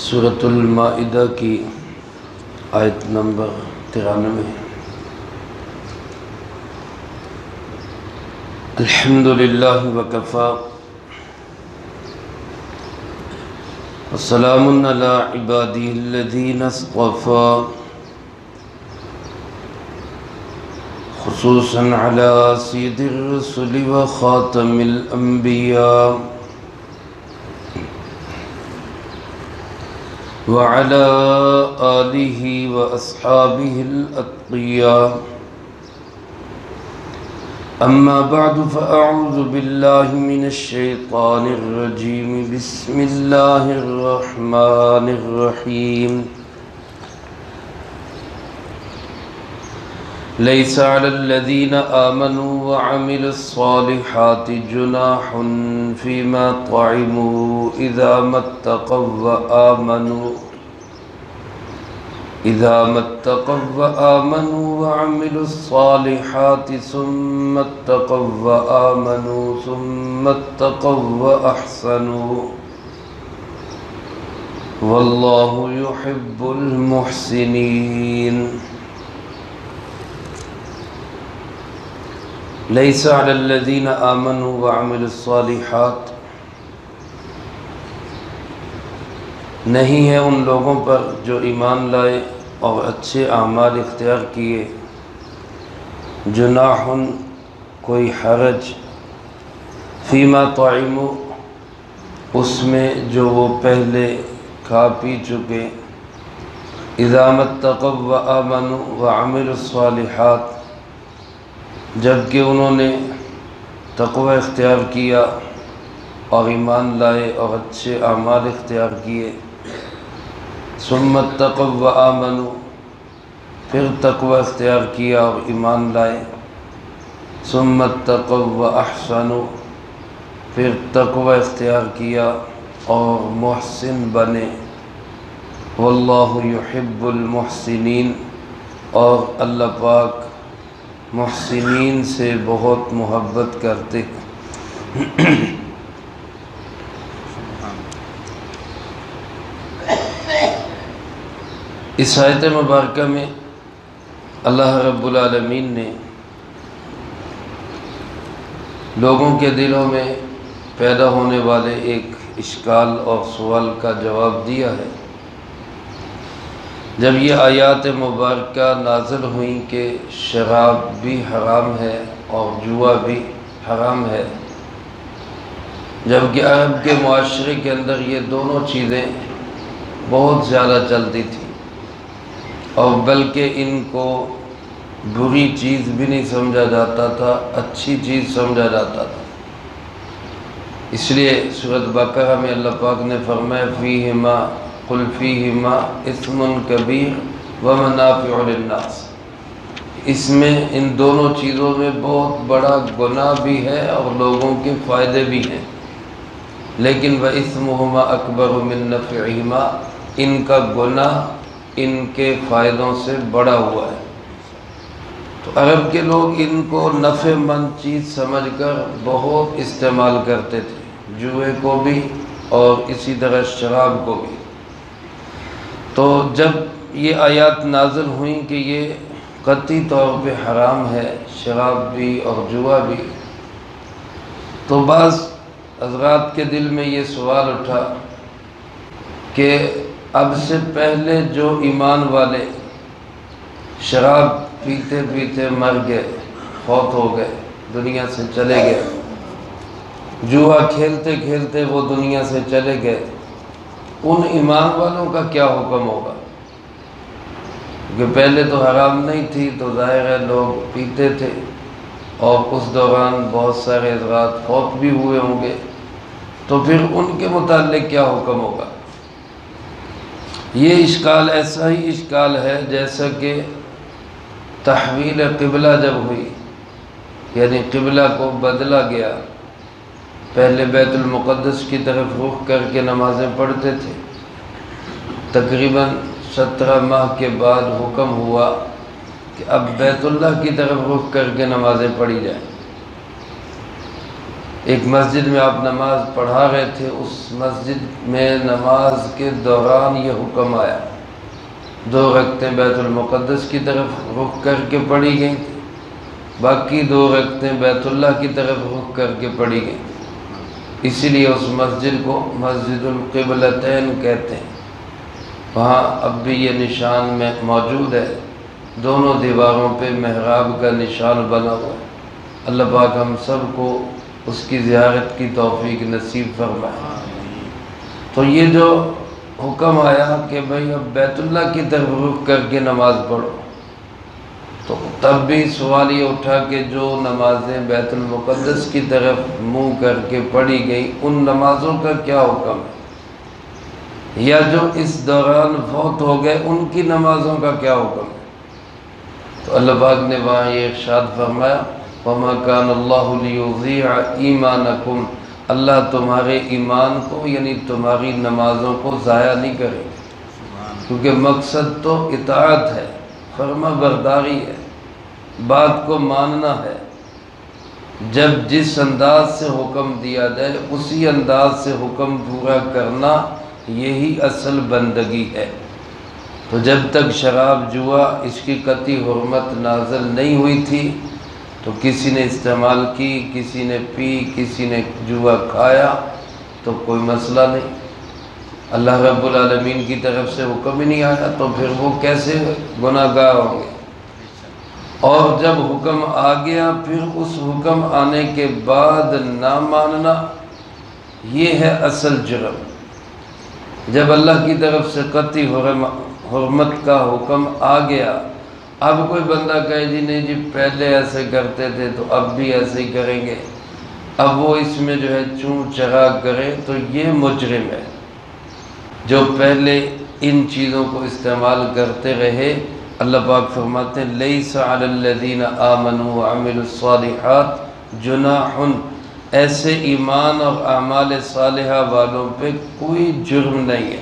سورۃ المائدہ کی آیت نمبر 93۔ الحمدللہ وکفی وسلام علی عبادہ الذین اصطفی خصوصا علی سید الرسل وخاتم الانبیاء وعلى آلہ واصحابہ الاتقیاء اما بعد فاعوذ باللہ من الشیطان الرجیم بسم اللہ الرحمن الرحیم لیس علی الذین آمنوا وعملوا الصالحات جناح فیما طعموا اذا ما اتقوا وآمنوا وعملوا الصالحات ثم اتقوا وآمنوا ثم اتقوا وأحسنوا واللہ يحب المحسنین۔ لیس علی الذین آمنوا وعملوا الصالحات، نہیں ہے ان لوگوں پر جو ایمان لائے اور اچھے اعمال اختیار کیے، جناح کوئی حرج، فیما طعموا اس میں جو وہ پہلے کھا پی چکے، اذا ما اتقوا وآمنوا وعملوا الصالحات جبکہ انہوں نے تقوی اختیار کیا اور ایمان لائے اور اچھے اعمال اختیار کیے، ثم اتقوا وآمنوا پھر تقوی اختیار کیا اور ایمان لائے، ثم اتقوا واحسنوا پھر تقوی اختیار کیا اور محسن بنے، واللہ یحب المحسنین اور اللہ پاک محسنین سے بہت محبت کرتے۔ اس آیت مبارکہ میں اللہ رب العالمین نے لوگوں کے دلوں میں پیدا ہونے والے ایک اشکال اور سوال کا جواب دیا ہے۔ جب یہ آیات مبارکہ نازل ہوئیں کہ شراب بھی حرام ہے اور جوا بھی حرام ہے، جبکہ عرب کے معاشرے کے اندر یہ دونوں چیزیں بہت زیادہ چلتی تھیں اور بلکہ ان کو بری چیز بھی نہیں سمجھا جاتا تھا، اچھی چیز سمجھا جاتا تھا۔ اس لیے سورۃ بقرہ میں اللہ پاک نے فرمایا فیہما قل فیہما اثم کبیر ومنافع للناس، اس میں ان دونوں چیزوں میں بہت بڑا گناہ بھی ہے اور لوگوں کے فائدے بھی ہیں، لیکن وَإِثْمُهُمَا أَكْبَرُ مِن نَفْعِهِمَا، ان کا گناہ ان کے فائدوں سے بڑا ہوا ہے۔ تو عرب کے لوگ ان کو نفع مند چیز سمجھ کر بہت استعمال کرتے تھے، جوئے کو بھی اور اسی طرح شراب کو بھی۔ تو جب یہ آیات نازل ہوئیں کہ یہ قطعی طور پہ حرام ہے، شراب بھی اور جوا بھی، تو بعض حضرات کے دل میں یہ سوال اٹھا کہ اب سے پہلے جو ایمان والے شراب پیتے پیتے مر گئے، فوت ہو گئے، دنیا سے چلے گئے، جوا کھیلتے کھیلتے وہ دنیا سے چلے گئے، ان ایمان والوں کا کیا حکم ہوگا؟ کیونکہ پہلے تو حرام نہیں تھی تو ظاہر ہے لوگ پیتے تھے اور اس دوران بہت سارے حضرات فوت بھی ہوئے ہوں گے، تو پھر ان کے متعلق کیا حکم ہوگا؟ یہ اشکال ایسا ہی اشکال ہے جیسا کہ تحویل قبلہ جب ہوئی، یعنی قبلہ کو بدلا گیا، پہلے بیت المقدس کی طرف رخ کر کے نمازیں پڑھتے تھے، تقریباً 17 ماہ کے بعد حکم ہوا کہ اب بیت اللہ کی طرف رخ کر کے نمازیں پڑھی جائیں۔ ایک مسجد میں آپ نماز پڑھا رہے تھے، اس مسجد میں نماز کے دوران یہ حکم آیا، 2 رکعتیں بیت المقدس کی طرف رخ کر کے پڑھی گئیں، باقی 2 رکعتیں بیت اللہ کی طرف رخ کر کے پڑھی گئیں۔ اسی لیے اس مسجد کو مسجد القبلتین کہتے ہیں۔ وہاں اب بھی یہ نشان میں موجود ہے، دونوں دیواروں پہ محراب کا نشان بنا ہوا ہے۔ اللہ پاک ہم سب کو اس کی زیارت کی توفیق نصیب فرمائے۔ تو یہ جو حکم آیا کہ بھئی اب بیت اللہ کی طرف رخ کر کے نماز پڑھو، تو تب بھی سوال یہ اٹھا کہ جو نمازیں بیت المقدس کی طرف منہ کر کے پڑھی گئی، ان نمازوں کا کیا حکم ہے؟ یا جو اس دوران فوت ہو گئے ان کی نمازوں کا کیا حکم ہے؟ تو اللہ پاک نے وہاں یہ ارشاد فرمایا، وَمَا كَانَ اللَّهُ لِيُضِيعَ إِيمَانَكُمْ، اللہ تمہارے ایمان کو یعنی تمہاری نمازوں کو ضائع نہیں کرے گا، کیونکہ مقصد تو اطاعت ہے، فرما برداری ہے، بات کو ماننا ہے۔ جب جس انداز سے حکم دیا جائے اسی انداز سے حکم پورا کرنا، یہی اصل بندگی ہے۔ تو جب تک شراب جوا اس کی قطعی حرمت نازل نہیں ہوئی تھی تو کسی نے استعمال کی، کسی نے پی، کسی نے جوا کھایا تو کوئی مسئلہ نہیں۔ اللہ رب العالمین کی طرف سے حکم ہی نہیں آیا تو پھر وہ کیسے گناہ گار ہوں گے؟ اور جب حکم آ گیا پھر اس حکم آنے کے بعد نہ ماننا، یہ ہے اصل جرم۔ جب اللہ کی طرف سے قطعی حرمت کا حکم آ گیا، اب کوئی بندہ کہے جی نہیں جی پہلے ایسے کرتے تھے تو اب بھی ایسے ہی کریں گے، اب وہ اس میں جو ہے چوں چرا کرے، تو یہ مجرم ہے۔ جو پہلے ان چیزوں کو استعمال کرتے رہے، اللہ پاک فرماتے ہیں لیس علی الذین آمنوا وعملوا الصالحات جناح، ایسے ایمان اور اعمال صالحہ والوں پہ کوئی جرم نہیں ہے،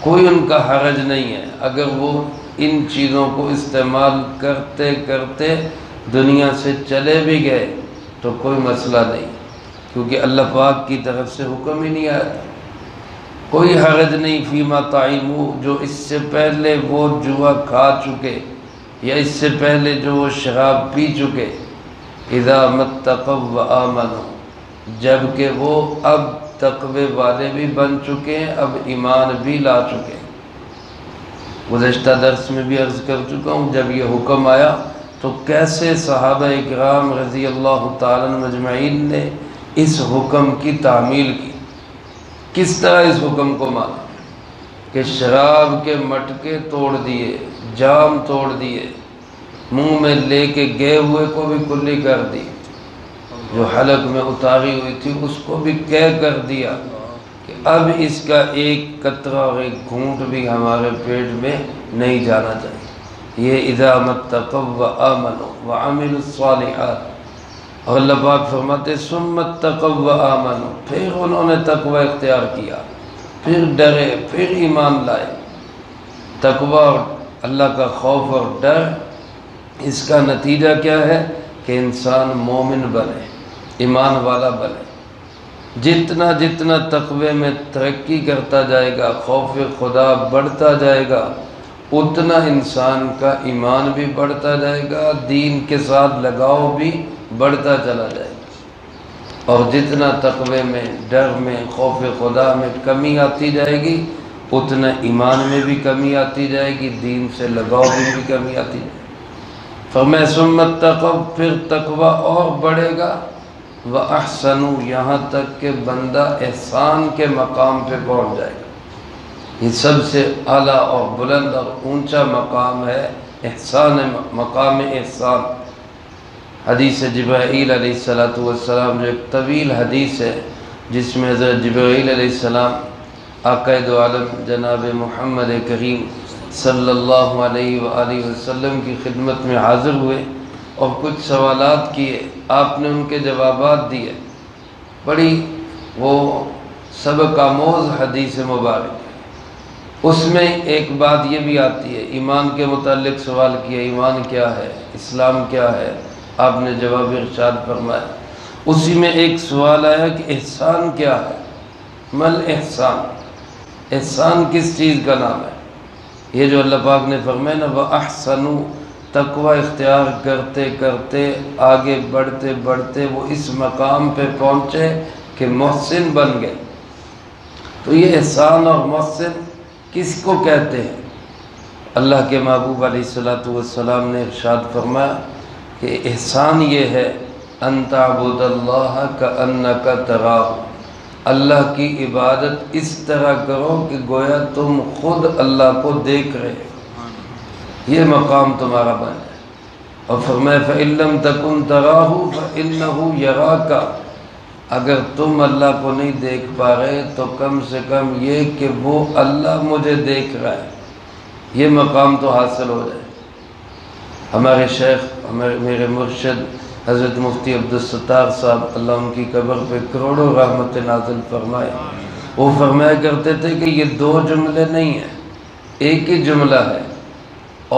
کوئی ان کا حرج نہیں ہے اگر وہ ان چیزوں کو استعمال کرتے کرتے دنیا سے چلے بھی گئے تو کوئی مسئلہ نہیں، کیونکہ اللہ پاک کی طرف سے حکم ہی نہیں آیا تھا۔ کوئی حرج نہیں فیما طعموا، جو اس سے پہلے وہ جوا کھا چکے یا اس سے پہلے جو وہ شراب پی چکے، اذا متقوا وآمنوا، جبکہ وہ اب تقوی والے بھی بن چکے ہیں، اب ایمان بھی لا چکے ہیں۔ گزشتہ درس میں بھی عرض کر چکا ہوں، جب یہ حکم آیا تو کیسے صحابہ اکرام رضی اللہ تعالیٰ عنہم مجمعین نے اس حکم کی تعمیل کی، کس طرح اس حکم کو مانا کہ شراب کے مٹکے توڑ دیے، جام توڑ دیے، منہ میں لے کے گئے ہوئے کو بھی کلی کر دی، جو حلق میں اتاری ہوئی تھی اس کو بھی کر دیا کہ اب اس کا ایک قطرہ اور ایک گھونٹ بھی ہمارے پیٹ میں نہیں جانا چاہیے۔ یہ اذا متقوا وآمنوا وعملوا الصالحات، اور اللہ پاک فرماتے ثم اتقوا وآمنوا، پھر انہوں نے تقوی اختیار کیا، پھر ڈرے، پھر ایمان لائے۔ تقوی اور اللہ کا خوف اور ڈر، اس کا نتیجہ کیا ہے کہ انسان مومن بنے، ایمان والا بنے۔ جتنا جتنا تقوی میں ترقی کرتا جائے گا، خوف خدا بڑھتا جائے گا، اتنا انسان کا ایمان بھی بڑھتا جائے گا، دین کے ساتھ لگاؤ بھی بڑھتا چلا جائے گا۔ اور جتنا تقوی میں، ڈر میں، خوف خدا میں کمی آتی جائے گی، اتنا ایمان میں بھی کمی آتی جائے گی، دین سے لگاؤ میں بھی کمی آتی جائے گی۔ فرمایا ثم اتقوا، پھر تقوی اور بڑھے گا، وَأَحْسَنُوا، یہاں تک کہ بندہ احسان کے مقام پہ پہنچ جائے گا۔ یہ سب سے اعلیٰ اور بلند اور اونچا مقام ہے احسان، مقام احسان۔ حدیث جبرائیل علیہ السلام، جو ایک طویل حدیث ہے جس میں حضرت جبرائیل علیہ السلام آقا دو عالم جناب محمد کریم صلی اللہ علیہ وآلہ وسلم کی خدمت میں حاضر ہوئے اور کچھ سوالات کیے، آپ نے ان کے جوابات دیے۔ بڑی وہ سبق آموز حدیث مبارک، اس میں ایک بات یہ بھی آتی ہے، ایمان کے متعلق سوال کیا، ایمان کیا ہے، اسلام کیا ہے، آپ نے جواب ارشاد فرمایا اسی میں ایک سوال آیا کہ احسان کیا ہے؟ مل احسان، احسان کس چیز کا نام ہے؟ یہ جو اللہ پاک نے فرمایا نا وَأَحْسَنُوا، تقوی اختیار کرتے کرتے آگے بڑھتے بڑھتے وہ اس مقام پہ پہنچے کہ محسن بن گئے۔ تو یہ احسان اور محسن کس کو کہتے ہیں؟ اللہ کے محبوب علیہ السلام نے ارشاد فرمایا کہ احسان یہ ہے ان تعبد اللہ کأنک تراہ، اللہ کی عبادت اس طرح کرو کہ گویا تم خود اللہ کو دیکھ رہے ہو، یہ مقام تمہارا بن جائے۔ اور فرمایا فَإِن لَّمْ تَكُن تَرَاهُ فَإِنَّهُ يَرَاكَ، اگر تم اللہ کو نہیں دیکھ پا رہے تو کم سے کم یہ کہ وہ اللہ مجھے دیکھ رہا ہے، یہ مقام تو حاصل ہو جائے۔ ہمارے شیخ، میرے مرشد حضرت مفتی عبدالستار صاحب، اللہ ان کی قبر پہ کروڑوں رحمت نازل فرمائے، وہ فرمایا کرتے تھے کہ یہ دو جملے نہیں ہیں، ایک ہی جملہ ہے،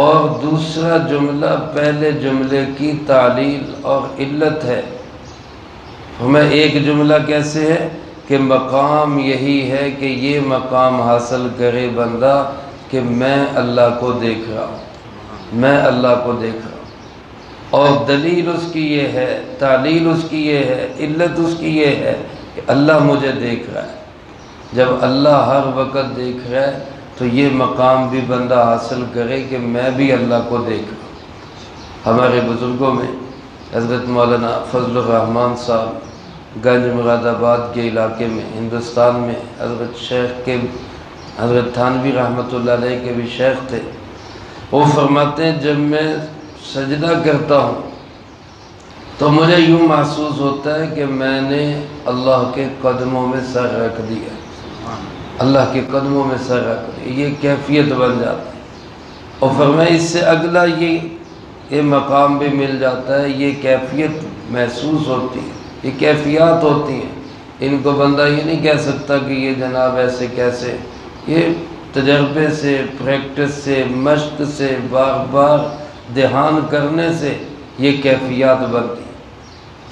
اور دوسرا جملہ پہلے جملے کی تعلیل اور علت ہے۔ ہمیں ایک جملہ کیسے ہے کہ مقام یہی ہے کہ یہ مقام حاصل کرے بندہ کہ میں اللہ کو دیکھ رہا ہوں، میں اللہ کو دیکھ رہا ہوں، اور دلیل اس کی یہ ہے، تعلیل اس کی یہ ہے، علت اس کی یہ ہے کہ اللہ مجھے دیکھ رہا ہے۔ جب اللہ ہر وقت دیکھ رہا ہے تو یہ مقام بھی بندہ حاصل کرے کہ میں بھی اللہ کو دیکھ رہا ہوں۔ ہمارے بزرگوں میں حضرت مولانا فضل الرحمان صاحب گنج مراد آباد کے علاقے میں ہندوستان میں حضرت شیخ کے حضرت تھانوی رحمۃ اللہ علیہ کے بھی شیخ تھے، وہ فرماتے ہیں جب میں سجدہ کرتا ہوں تو مجھے یوں محسوس ہوتا ہے کہ میں نے اللہ کے قدموں میں سر رکھ دیا، اللہ کے قدموں میں سر رکھ دیا، یہ کیفیت بن جاتی ہے۔ اور فرمایا اس سے اگلا یہ مقام بھی مل جاتا ہے، یہ کیفیت محسوس ہوتی ہے، یہ کیفیات ہوتی ہیں، ان کو بندہ یہ نہیں کہہ سکتا کہ یہ جناب ایسے کیسے، یہ تجربے سے، پریکٹس سے، مشق سے، بار بار دھیان کرنے سے یہ کیفیات بنتی ہیں۔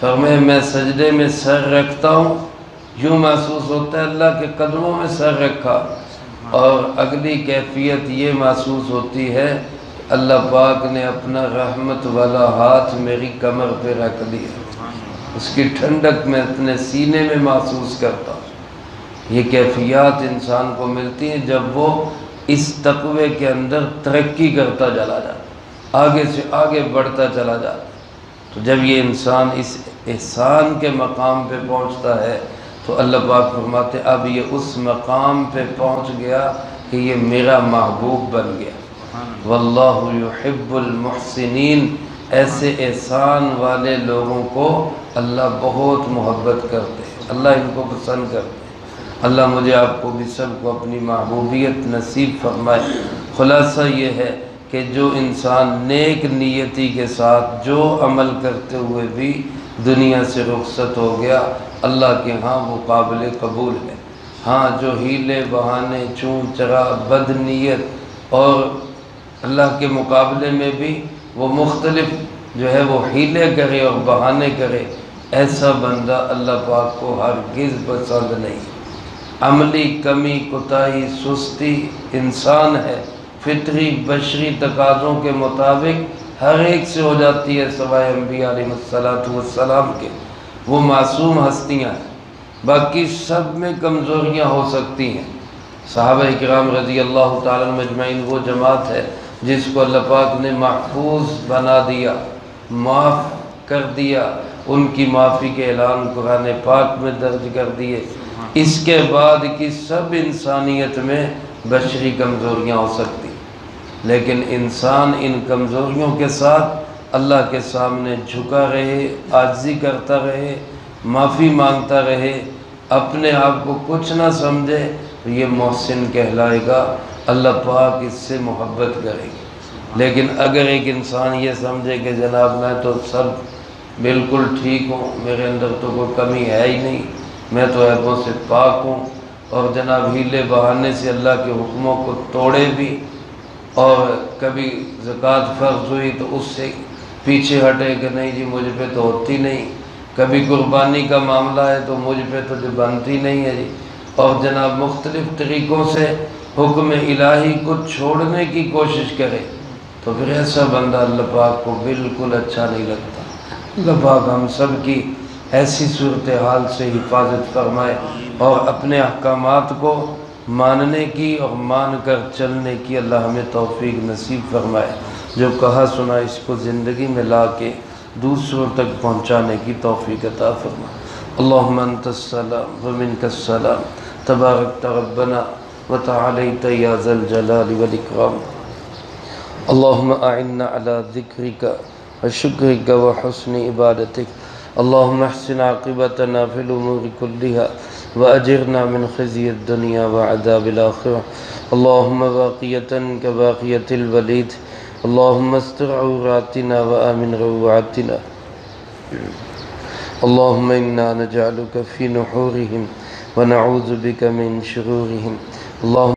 فرمایا میں سجدے میں سر رکھتا ہوں، یوں محسوس ہوتا ہے اللہ کے قدموں میں سر رکھا، اور اگلی کیفیت یہ محسوس ہوتی ہے اللہ پاک نے اپنا رحمت والا ہاتھ میری کمر پہ رکھ دیا، اس کی ٹھنڈک میں اپنے سینے میں محسوس کرتا ہوں۔ یہ کیفیات انسان کو ملتی ہیں جب وہ اس تقوی کے اندر ترقی کرتا چلا جاتا، آگے سے آگے بڑھتا چلا جاتا۔ تو جب یہ انسان اس احسان کے مقام پہ پہنچتا ہے تو اللہ پاک فرماتے اب یہ اس مقام پہ پہنچ گیا کہ یہ میرا محبوب بن گیا۔ واللہ یحب المحسنین، ایسے احسان والے لوگوں کو اللہ بہت محبت کرتے ہیں، اللہ ان کو پسند کرتے ہیں۔ اللہ مجھے آپ کو بھی سب کو اپنی محبوبیت نصیب فرمائے۔ خلاصہ یہ ہے کہ جو انسان نیک نیتی کے ساتھ جو عمل کرتے ہوئے بھی دنیا سے رخصت ہو گیا، اللہ کے ہاں وہ قابل قبول ہے۔ ہاں جو ہیلے بہانے، چون چرا، بد نیت اور اللہ کے مقابلے میں بھی وہ مختلف جو ہے وہ ہیلے کرے اور بہانے کرے، ایسا بندہ اللہ پاک کو ہرگز پسند نہیں۔ عملی کمی، کوتاہی، سستی انسان ہے، فطری بشری تقاضوں کے مطابق ہر ایک سے ہو جاتی ہے سوائے انبیاء علیہ السلام کے، وہ معصوم ہستیاں ہیں، باقی سب میں کمزوریاں ہو سکتی ہیں۔ صحابہ کرام رضی اللہ تعالیٰ مجمعین وہ جماعت ہے جس کو اللہ پاک نے محفوظ بنا دیا، معاف کر دیا، ان کی معافی کے اعلان قرآن پاک میں درج کر دیے۔ اس کے بعد کی سب انسانیت میں بشری کمزوریاں ہو سکتی، لیکن انسان ان کمزوریوں کے ساتھ اللہ کے سامنے جھکا رہے، عاجزی کرتا رہے، معافی مانگتا رہے، اپنے آپ کو کچھ نہ سمجھے تو یہ محسن کہلائے گا، اللہ پاک اس سے محبت کرے گی۔ لیکن اگر ایک انسان یہ سمجھے کہ جناب میں تو سب بالکل ٹھیک ہوں، میرے اندر تو کوئی کمی ہے ہی نہیں، میں تو عیبوں سے پاک ہوں، اور جناب ہیلے بہانے سے اللہ کے حکموں کو توڑے بھی، اور کبھی زکوٰۃ فرض ہوئی تو اس سے پیچھے ہٹے کہ نہیں جی مجھ پہ تو ہوتی نہیں، کبھی قربانی کا معاملہ ہے تو مجھ پہ تو جو بنتی نہیں ہے جی، اور جناب مختلف طریقوں سے حکم الہی کو چھوڑنے کی کوشش کرے تو پھر ایسا بندہ اللہ پاک کو بالکل اچھا نہیں لگتا۔ اللہ پاک ہم سب کی ایسی صورتحال سے حفاظت فرمائے اور اپنے احکامات کو ماننے کی اور مان کر چلنے کی اللہ ہمیں توفیق نصیب فرمائے، جو کہا سنا اس کو زندگی میں لا کے دوسروں تک پہنچانے کی توفیق عطا فرمائے۔ اللہم انت السلام ومنک السلام تبارکت ربنا وتعالیت یا ذا الجلال والاکرام۔ اللہم اعنا علی ذکرک وشکرک وحسن عبادتک۔ اللہم احسن عاقبتنا فی الامور کلها واجرنا من خزی الدنیا وعذاب الآخرہ۔ اللہم باقیتا کباقیت الولید۔ اللہم استر عوراتنا وآمن روعاتنا۔ اللہم انا نجعلک فی نحورہم ونعوذ بک من شرورہم۔ اللہم